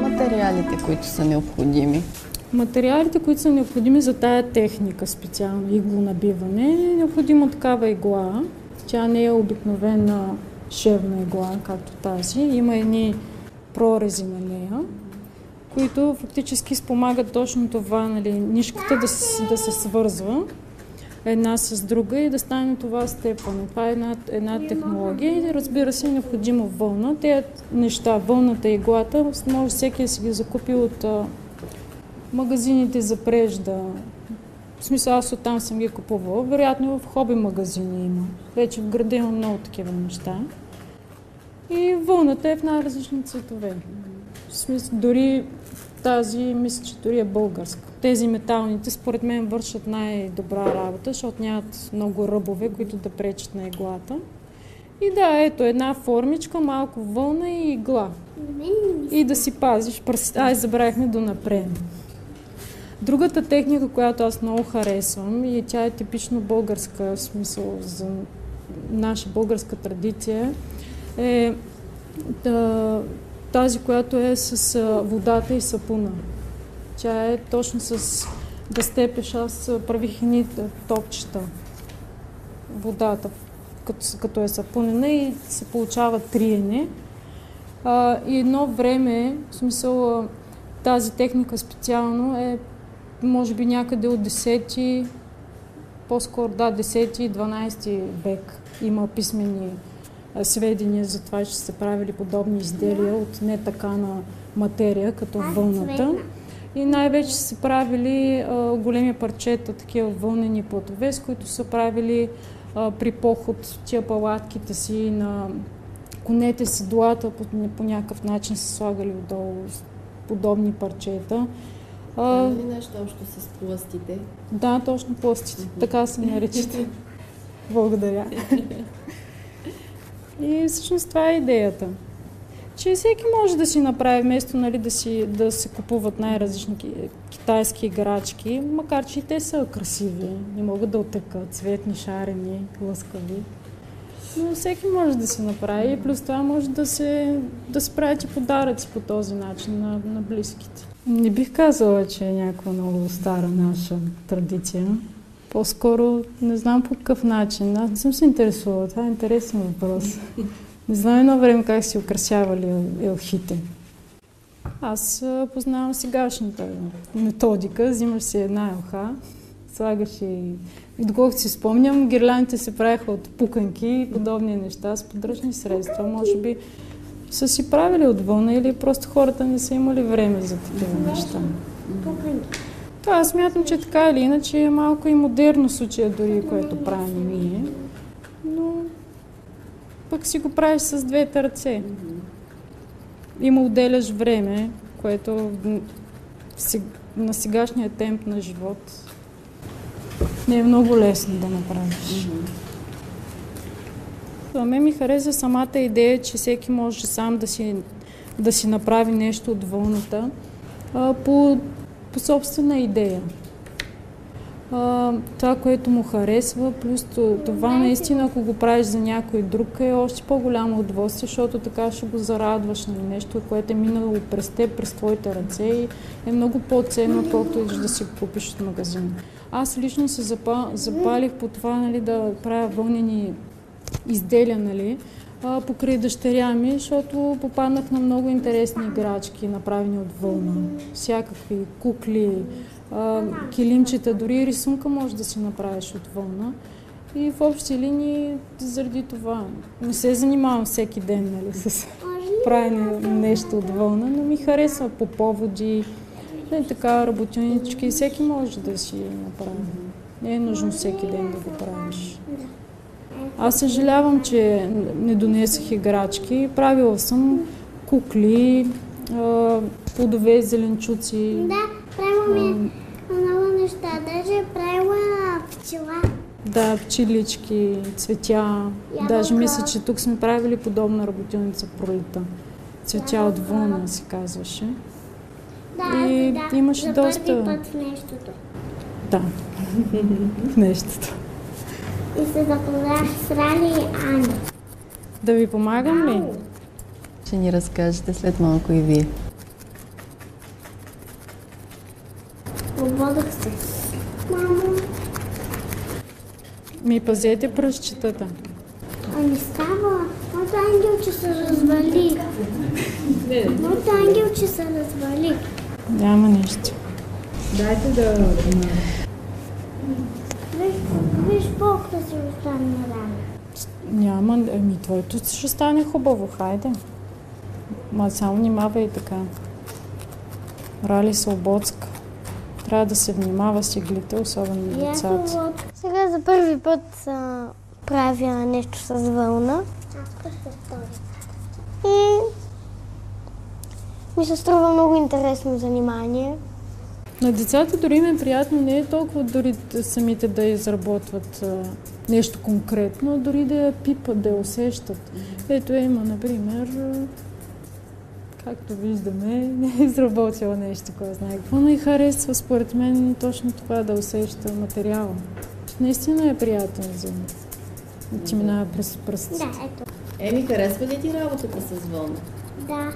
Материалите, които са необходими? Материалите, които са необходими за тая техника, специално иглонабиване, е необходима такава игла. Тя не е обикновена шевна игла, както тази. Има едни прорези на нея, които фактически спомагат точно това, нали, нишката да се свързва една с друга и да стане това степване. Това е една технология и, разбира се, е необходима вълна. Тези неща, вълната и иглата, може всеки да си ги закупи от магазините за прежда. В смисъл, аз оттам съм ги купувала. Вероятно в хоби магазини има. Вече в града има много такива неща. И вълната е в най-различни цветове. В смисъл, дори тази, мисля, че дори е българска. Тези металните, според мен, вършат най-добра работа, защото нямат много ръбове, които да пречат на иглата. И да, ето една формичка, малко вълна и игла. И да си пазиш пръстите. Ай, забравихме да напрем. Другата техника, която аз много харесвам, и тя е типично българска, в смисъл за наша българска традиция, е тази, която е с водата и сапуна. Тя е точно с да степеш. Аз правих едни топчета. Водата, като е сапунена и се получава триене. И едно време, в смисъл тази техника специално е може би някъде от 10, по-скоро да, 10-12 век има писмени сведения за това, че се правили подобни изделия от не такана материя, като вълната. И най-вече се правили големи парчета, такива вълнени платове, с които са правили при поход тия палатките си на конете, седлата, по някакъв начин са слагали отдолу подобни парчета. Има ли нещо общо с плъстите? Да, точно плъстите. Така се наричат. Благодаря. И всъщност това е идеята. Че всеки може да си направи, вместо, нали, да се купуват най-различни китайски играчки, макар че и те са красиви, не могат да отекат, цветни, шарени, лъскави. Но всеки може да си направи и плюс това може да се правят и подаръци по този начин на близките. Не бих казала, че е някаква много стара наша традиция. По-скоро не знам по какъв начин. Аз не съм се интересувала. Това е интересен въпрос. Не знам едно време как си украсявали елхите. Аз познавам сегашната методика. Взимаш си една елха, слагаш и доколкото си спомням, гирляндите се правиха от пуканки и подобни неща с подръчни средства. Може би са си правили от вълна или просто хората не са имали време за такива неща. Това аз смятам, че така или иначе е малко и модерно случая дори, което правим ние. Но пък си го правиш с двете ръце. Има отделяш време, което на сегашния темп на живот не е много лесно да направиш. За мен ми хареса самата идея, че всеки може сам да си направи нещо от вълната по собствена идея. Това, което му харесва, плюс това наистина, ако го правиш за някой друг, е още по-голямо удоволствие, защото така ще го зарадваш на нещо, което е минало през теб, през твоите ръце и е много по-ценно, отколкото да си го купиш от магазин. Аз лично се запалих по това, нали, да правя вълнени изделия, нали, покрай дъщеря ми, защото попаднах на много интересни играчки, направени от вълна. Всякакви кукли, килимчета, дори рисунка може да си направиш от вълна. И в общи линии заради това не се занимавам всеки ден, нали, с правене нещо от вълна, но ми харесва по поводи, не така работунички, всеки може да си направи. Не е нужно всеки ден да го правиш. Аз съжалявам, че не донесах играчки. Правила съм кукли, плодове и зеленчуци. Да, правила ми много неща. Даже правила пчела. Да, пчелички, цветя. Ябълка. Даже мисля, че тук сме правили подобна работилница в пролета. Цветя от вълна се казваше. Да, И да. имаше за доста- първи път в нещото. Да, в нещото. И се запознах с Рали и Ани. Да ви помагам ли? Ще ни разкажете след малко и вие. Ободах се. Мамо, Ми пазете пръстчетата. ами става. Моето ангелче се развали. Моето ангелче се развали. Няма нищо. Дайте да... Виж колко да си остане Рали. Няма, ами твоето ще стане хубаво, хайде. Ма само внимавай и така. Рали се обоцка. Трябва да се внимава с иглите, особено на И аз децата. обод. Сега за първи път правя нещо с вълна Аз пък се втори. и ми се струва много интересно занимание. На децата дори им е приятно, не е толкова дори самите да изработват нещо конкретно, а дори да я пипат, да я усещат. Ето има, например, както виждаме, не е изработила нещо, кой знае какво, но и харесва според мен точно това да усеща материала. Наистина е приятен за ти минава през пръстите. Да, ето. Еми, харесва ли ти работата с вълна? Да.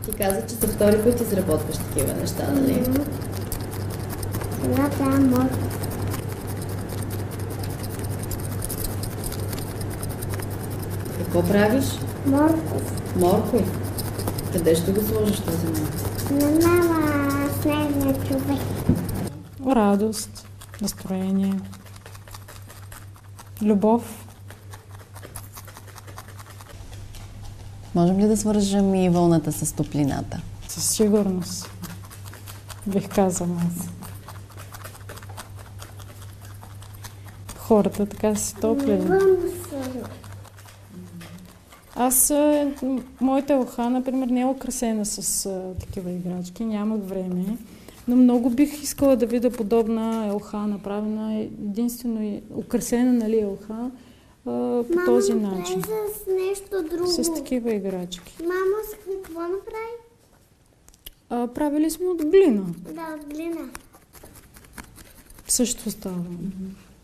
Ти каза, че за втори път изработваш такива неща, нали? Сега трябва морков. Какво правиш? Морков. Морков. Къде ще го сложиш този морков? На мама снежния човек. Радост, настроение, любов. Можем ли да свържем и вълната с топлината? Със сигурност, бих казала аз. Хората така са топли. Аз, моята елха, например, не е украсена с такива играчки, нямах време, но много бих искала да видя подобна елха, направена единствено и украсена, нали, елха, по този начин. Мама, с нещо друго. С такива играчки. Мама, с какво направи? Правили сме от глина. Да, от глина. Също става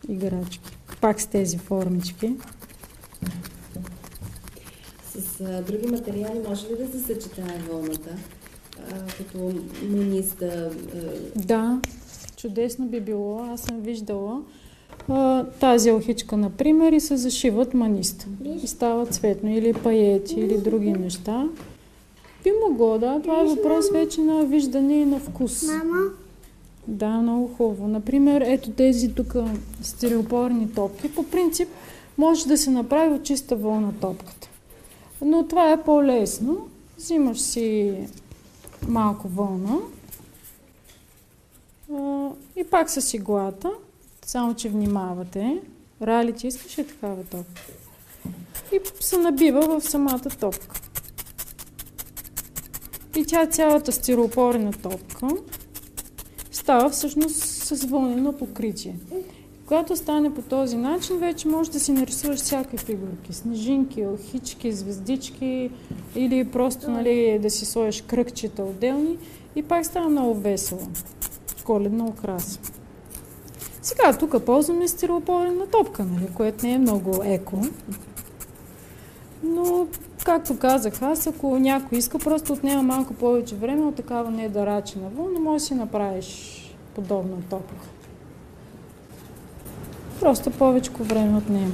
играчки. Пак с тези формички. С други материали може ли да се съчетае вълната? Като маниста? Да, чудесно би било. Аз съм виждала тази елхичка, например, и се зашиват маниста. И става цветно. Или паети, или други неща. Би могло, да. Това е въпрос вече на виждане и на вкус. Мама, Да, много хубаво. Например, ето тези тук стереопорни топки. По принцип, може да се направи от чиста вълна топката. Но това е по-лесно. Взимаш си малко вълна и пак с иглата, само че внимавате. Рали, ти искаш ли такава топка? И се набива в самата топка. И тя цялата стиропорена топка става всъщност с вълнено покритие. Когато стане по този начин, вече можеш да си нарисуваш всякакви фигурки. Снежинки, елхички, звездички или просто, нали, да си сложиш кръгчета отделни и пак става много весело. Коледна украса. Сега тук ползваме стиропорена топка, нали, което не е много еко. Но, както казах аз, ако някой иска, просто отнема малко повече време от такава недарачена вълна, може да си направиш подобна топка. Просто повече време отнема.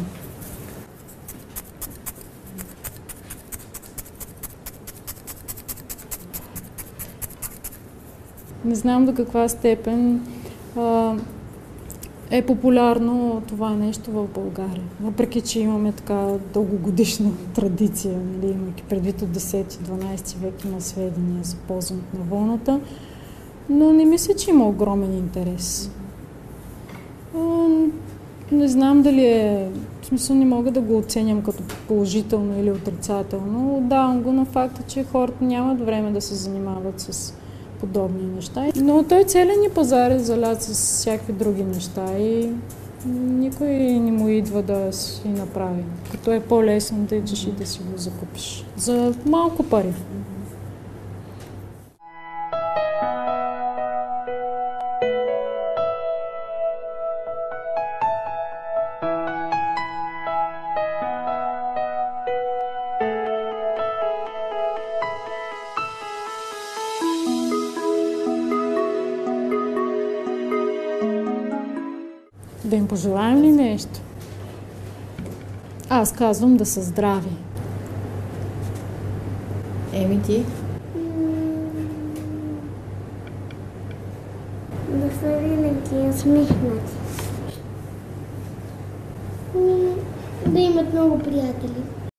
Не знам до каква степен е популярно това нещо в България. Въпреки че имаме така дългогодишна традиция, нали, имайки предвид от 10-12 век има сведения за ползването на вълната, но не мисля, че има огромен интерес. Не знам дали е... В смисъл не мога да го оценям като положително или отрицателно. Давам го на факта, че хората нямат време да се занимават с подобни неща. Но той целият ни пазар е залят с всякакви други неща и никой не му идва да си направи. Като е по-лесно да идеш и да си го закупиш. За малко пари. Да им пожелаем ли нещо? Аз казвам да са здрави. Еми ти? Да са винаги усмихнати. Да имат много приятели.